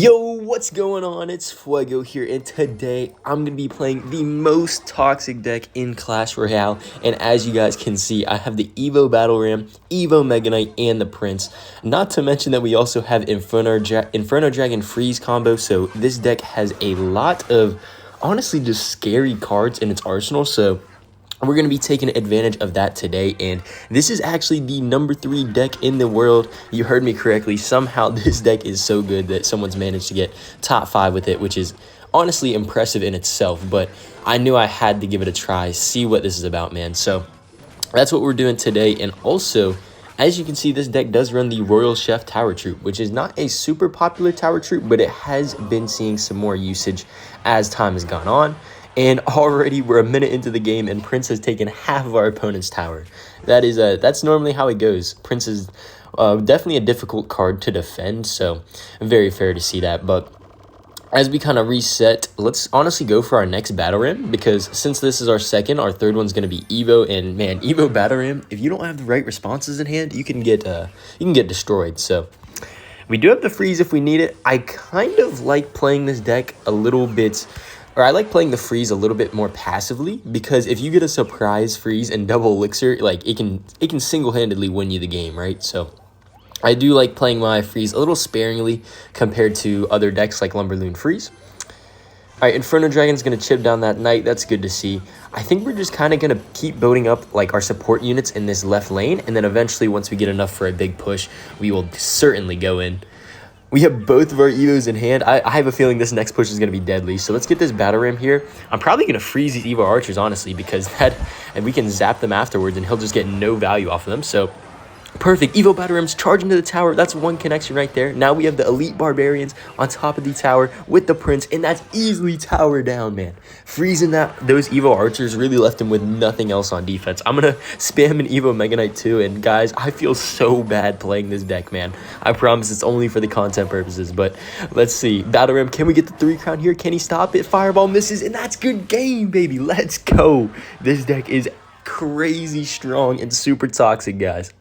Yo, what's going on? It's Fuego here, and today I'm going to be playing the most toxic deck in Clash Royale. And as you guys can see, I have the Evo Battle Ram, Evo Megaknight, and the Prince. Not to mention that we also have Inferno Dragon Freeze combo, so this deck has a lot of, honestly, just scary cards in its arsenal, so we're going to be taking advantage of that today, and this is actually the number 3 deck in the world. You heard me correctly. Somehow this deck is so good that someone's managed to get top 5 with it, which is honestly impressive in itself, but I knew I had to give it a try, see what this is about, man. So that's what we're doing today. And also, as you can see, this deck does run the Royal Chef Tower Troop, which is not a super popular tower troop, but it has been seeing some more usage as time has gone on. And already we're a minute into the game, and Prince has taken half of our opponent's tower. That's normally how it goes. Prince is definitely a difficult card to defend, so very fair to see that. But as we kind of reset, let's honestly go for our next Battle Ram, because since this is our second, our third one's going to be Evo. And man, Evo Battle Ram, if you don't have the right responses in hand, you can get destroyed. So we do have the freeze if we need it. I kind of like playing this deck a little bit, or I like playing the freeze a little bit more passively, because if you get a surprise freeze and double elixir, like it can single-handedly win you the game, right? So I do like playing my freeze a little sparingly compared to other decks like Lumberloon Freeze. All right, Inferno Dragon's going to chip down that Knight. That's good to see. I think we're just kind of going to keep building up like our support units in this left lane, and then eventually once we get enough for a big push, we will certainly go in. We have both of our Evos in hand. I have a feeling this next push is going to be deadly. So let's get this Battle Ram here. I'm probably going to freeze these Evo Archers, honestly, because and we can zap them afterwards, and he'll just get no value off of them. So perfect. Evo Battle Rams charging to the tower. That's one connection right there. Now we have the Elite Barbarians on top of the tower with the Prince, and that's easily tower down, man. Freezing those Evo Archers really left him with nothing else on defense. I'm going to spam an Evo Megaknight too, and guys, I feel so bad playing this deck, man. I promise it's only for the content purposes, but let's see. Battle Ram, can we get the 3 crown here? Can he stop it? Fireball misses, and that's good game, baby. Let's go. This deck is crazy strong and super toxic, guys.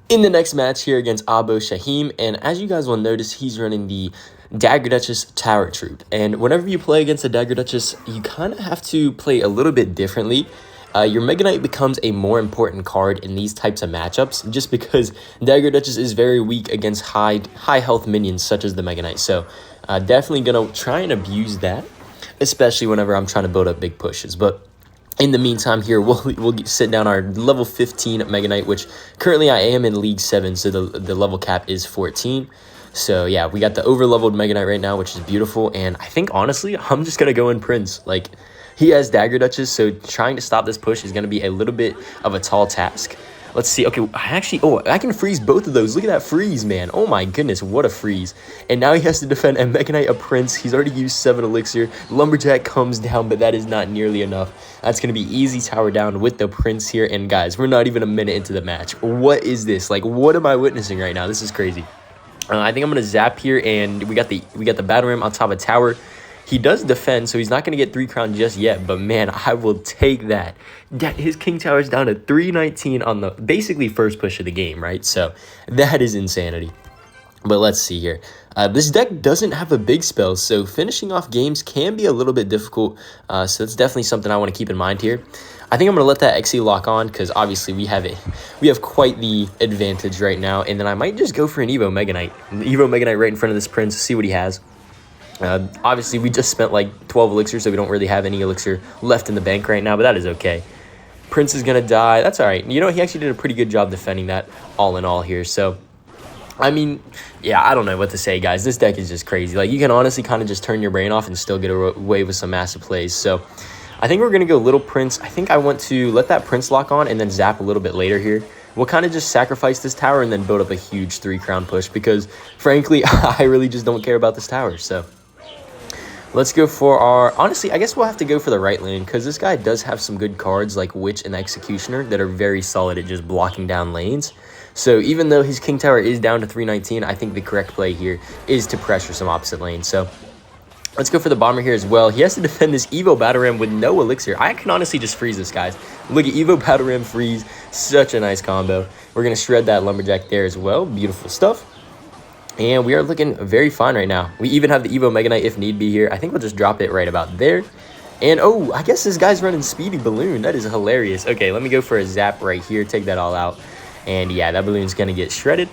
In the next match here against Abo Shahim, and as you guys will notice, he's running the Dagger Duchess Tower Troop. And whenever you play against the Dagger Duchess, you kind of have to play a little bit differently. Your Megaknight becomes a more important card in these types of matchups, just because Dagger Duchess is very weak against high health minions such as the Megaknight. So definitely going to try and abuse that, especially whenever I'm trying to build up big pushes. But in the meantime here, we'll sit down our level 15 Megaknight, which currently I am in League 7, so the level cap is 14. So yeah, we got the over-leveled Megaknight right now, which is beautiful, and I think, honestly, I'm just going to go in Prince. Like, he has Dagger Duchess, so trying to stop this push is going to be a little bit of a tall task. Let's see. Okay, I can freeze both of those. Look at that freeze, man. Oh my goodness, what a freeze. And now he has to defend a Megaknight, a Prince. He's already used 7 elixir. Lumberjack comes down, but that is not nearly enough. That's going to be easy tower down with the Prince here. And guys, we're not even a minute into the match. What is this? Like, what am I witnessing right now? This is crazy. I think I'm going to zap here, and we got the Battle Ram on top of tower. He does defend, so he's not going to get 3 crown just yet, but man, I will take that. His King Tower is down to 319 on the basically first push of the game, right? So that is insanity. But let's see here. This deck doesn't have a big spell, so finishing off games can be a little bit difficult. So that's definitely something I want to keep in mind here. I think I'm going to let that XE lock on, because obviously we have quite the advantage right now. And then I might just go for an Evo Megaknight. Evo Megaknight right in front of this Prince, see what he has. Obviously, we just spent like 12 elixir, so we don't really have any elixir left in the bank right now, but that is okay. Prince is going to die. That's all right. You know, he actually did a pretty good job defending that all in all here. So, I mean, yeah, I don't know what to say, guys. This deck is just crazy. Like, you can honestly kind of just turn your brain off and still get away with some massive plays. So, I think we're going to go Little Prince. I think I want to let that Prince lock on and then zap a little bit later here. We'll kind of just sacrifice this tower and then build up a huge 3 crown push, because, frankly, I really just don't care about this tower. So let's go for our... Honestly, I guess we'll have to go for the right lane, because this guy does have some good cards like Witch and Executioner that are very solid at just blocking down lanes. So even though his King Tower is down to 319, I think the correct play here is to pressure some opposite lane. So let's go for the Bomber here as well. He has to defend this Evo Battle Ram with no elixir. I can honestly just freeze this, guys. Look at Evo Battle Ram freeze. Such a nice combo. We're going to shred that Lumberjack there as well. Beautiful stuff. And we are looking very fine right now. We even have the Evo Megaknight if need be here. I think we'll just drop it right about there. And oh, I guess this guy's running Speedy Balloon. That is hilarious. Okay, let me go for a zap right here. Take that all out. And yeah, that balloon's going to get shredded.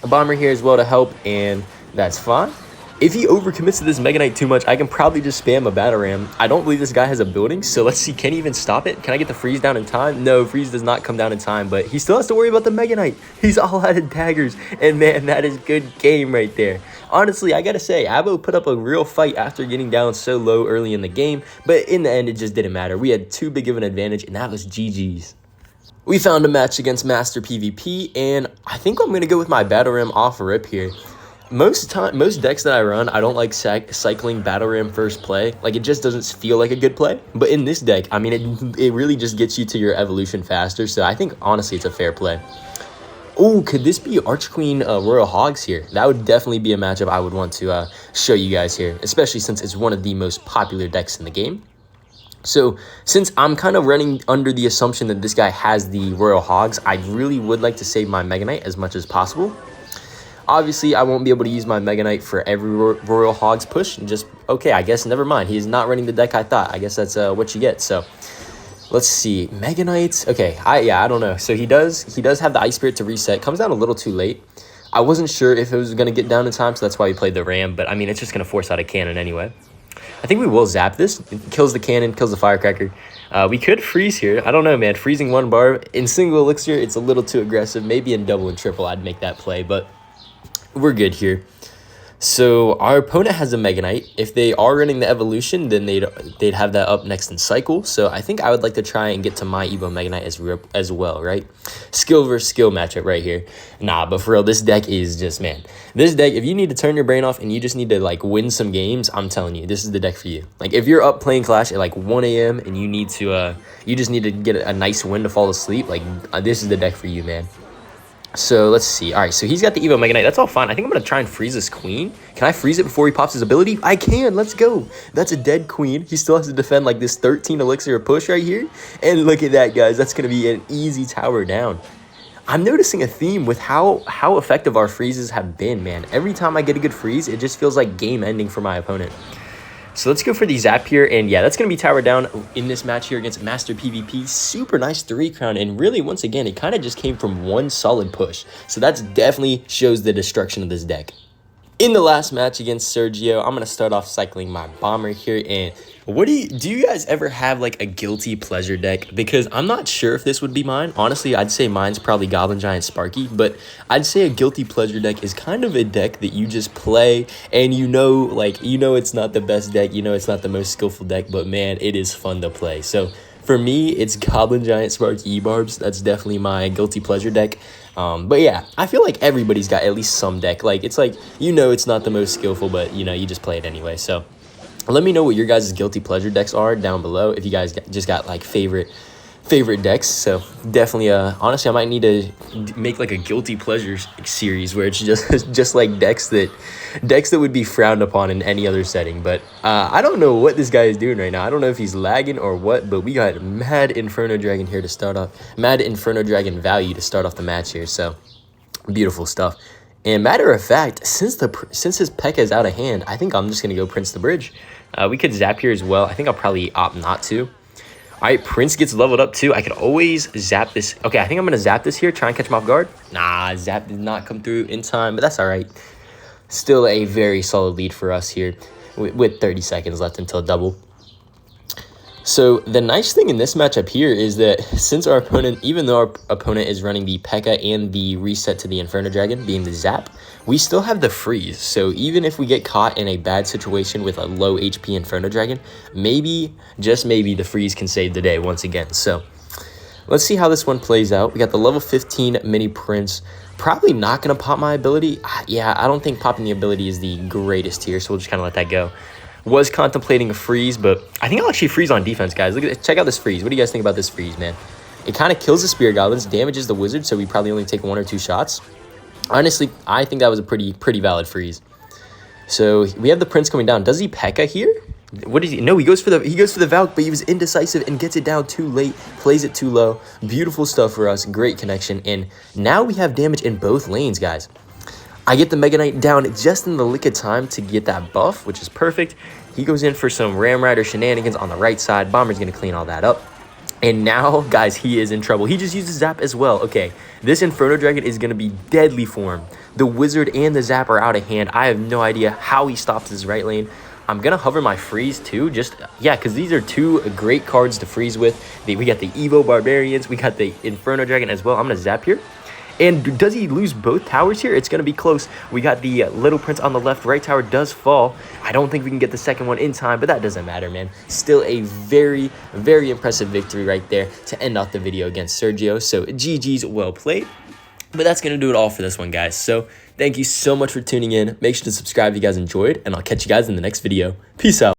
A bomber here as well to help, and that's fine. If he overcommits to this Megaknight too much, I can probably just spam a Battle Ram. I don't believe this guy has a building, so let's see. Can he even stop it? Can I get the freeze down in time? No, freeze does not come down in time, but he still has to worry about the Megaknight. He's all out of daggers, and man, that is good game right there. Honestly, I gotta say, Xbow put up a real fight after getting down so low early in the game, but in the end, it just didn't matter. We had too big of an advantage, and that was GG's. We found a match against Master PvP, and I think I'm going to go with my Battle Ram off rip here. Most decks that I run, I don't like cycling Battle Ram first play. Like, it just doesn't feel like a good play. But in this deck, I mean, it really just gets you to your evolution faster. So I think, honestly, it's a fair play. Oh, could this be Arch Queen Royal Hogs here? That would definitely be a matchup I would want to show you guys here, especially since it's one of the most popular decks in the game. So since I'm kind of running under the assumption that this guy has the Royal Hogs, I really would like to save my Megaknight as much as possible. Obviously, I won't be able to use my Megaknight for every Royal Hogs push. Just, okay, I guess never mind. He's not running the deck I thought. I guess that's what you get. So let's see. Megaknights. Okay, I don't know. So he does have the Ice Spirit to reset. Comes down a little too late. I wasn't sure if it was going to get down in time, so that's why we played the Ram. But, I mean, it's just going to force out a cannon anyway. I think we will zap this. It kills the cannon, kills the firecracker. We could freeze here. I don't know, man. Freezing one bar in single elixir, it's a little too aggressive. Maybe in double and triple, I'd make that play, but we're good here. So our opponent has a Megaknight. If they are running the evolution, then they'd have that up next in cycle. So I think I would like to try and get to my Evo Megaknight as well, right? Skill versus skill matchup right here. Nah, but for real, this deck is just, man. This deck, if you need to turn your brain off and you just need to like win some games, I'm telling you, this is the deck for you. Like if you're up playing Clash at like 1 a.m. and you need to, you just need to get a nice win to fall asleep, like this is the deck for you, man. So let's see. All right, so he's got the Evo Megaknight. That's all fine. I think I'm going to try and freeze this queen. Can I freeze it before he pops his ability? I can. Let's go. That's a dead queen. He still has to defend like this 13 elixir push right here. And look at that, guys. That's going to be an easy tower down. I'm noticing a theme with how effective our freezes have been, man. Every time I get a good freeze, it just feels like game ending for my opponent. So let's go for the zap here, and yeah, that's going to be towered down in this match here against Master PvP. Super nice 3-crown, and really, once again, it kind of just came from one solid push. So that definitely shows the destruction of this deck. In the last match against Sergio, I'm going to start off cycling my bomber here. And do you guys ever have like a guilty pleasure deck? Because I'm not sure if this would be mine. Honestly, I'd say mine's probably Goblin Giant Sparky, but I'd say a guilty pleasure deck is kind of a deck that you just play and you know it's not the best deck, you know it's not the most skillful deck, but man, it is fun to play. So for me, it's Goblin Giant Sparky E-Barbs. That's definitely my guilty pleasure deck. But yeah, I feel like everybody's got at least some deck. Like, it's like, it's not the most skillful, but, you just play it anyway. So let me know what your guys' guilty pleasure decks are down below if you guys just got, like, favorite decks. So definitely, honestly, I might need to make, like, a guilty pleasure series where it's just like decks that would be frowned upon in any other setting. But I don't know what this guy is doing right now. I don't know if he's lagging or what, but we got Mad Inferno Dragon here to start off. Mad Inferno Dragon value to start off the match here. So beautiful stuff. And matter of fact, since his Pekka is out of hand, I think I'm just going to go Prince the Bridge. We could zap here as well. I think I'll probably opt not to. All right, Prince gets leveled up too. I could always zap this. Okay, I think I'm going to zap this here, try and catch him off guard. Nah, zap did not come through in time, but that's all right. Still a very solid lead for us here with 30 seconds left until double. So the nice thing in this matchup here is that since our opponent, even though our opponent is running the Pekka and the reset to the Inferno Dragon, being the zap, we still have the freeze. So even if we get caught in a bad situation with a low HP Inferno Dragon, maybe, just maybe, the freeze can save the day once again. So let's see how this one plays out. We got the level 15 mini Prince. Probably not going to pop my ability. Yeah, I don't think popping the ability is the greatest here, so we'll just kind of let that go. Was contemplating a freeze, but I think I'll actually freeze on defense, guys. Look at this. Check out this freeze. What do you guys think about this freeze, man? It kind of kills the Spirit Goblins, damages the Wizard, so we probably only take 1 or 2 shots. Honestly, I think that was a pretty valid freeze. So we have the Prince coming down. Does he Pekka here? What is he? No, he goes for the Valk, but he was indecisive and gets it down too late. Plays it too low. Beautiful stuff for us. Great connection. And now we have damage in both lanes, guys. I get the Megaknight down just in the lick of time to get that buff, which is perfect. He goes in for some Ram Rider shenanigans on the right side. Bomber's going to clean all that up. And now, guys, he is in trouble. He just uses Zap as well. Okay, this Inferno Dragon is going to be deadly for him. The Wizard and the Zap are out of hand. I have no idea how he stops his right lane. I'm going to hover my freeze too. Yeah, because these are two great cards to freeze with. We got the Evo Barbarians. We got the Inferno Dragon as well. I'm going to Zap here. And does he lose both towers here? It's going to be close. We got the Little Prince on the left. Right tower does fall. I don't think we can get the second one in time, but that doesn't matter, man. Still a very, very impressive victory right there to end off the video against Sergio. So GG's, well played. But that's going to do it all for this one, guys. So thank you so much for tuning in. Make sure to subscribe if you guys enjoyed, and I'll catch you guys in the next video. Peace out.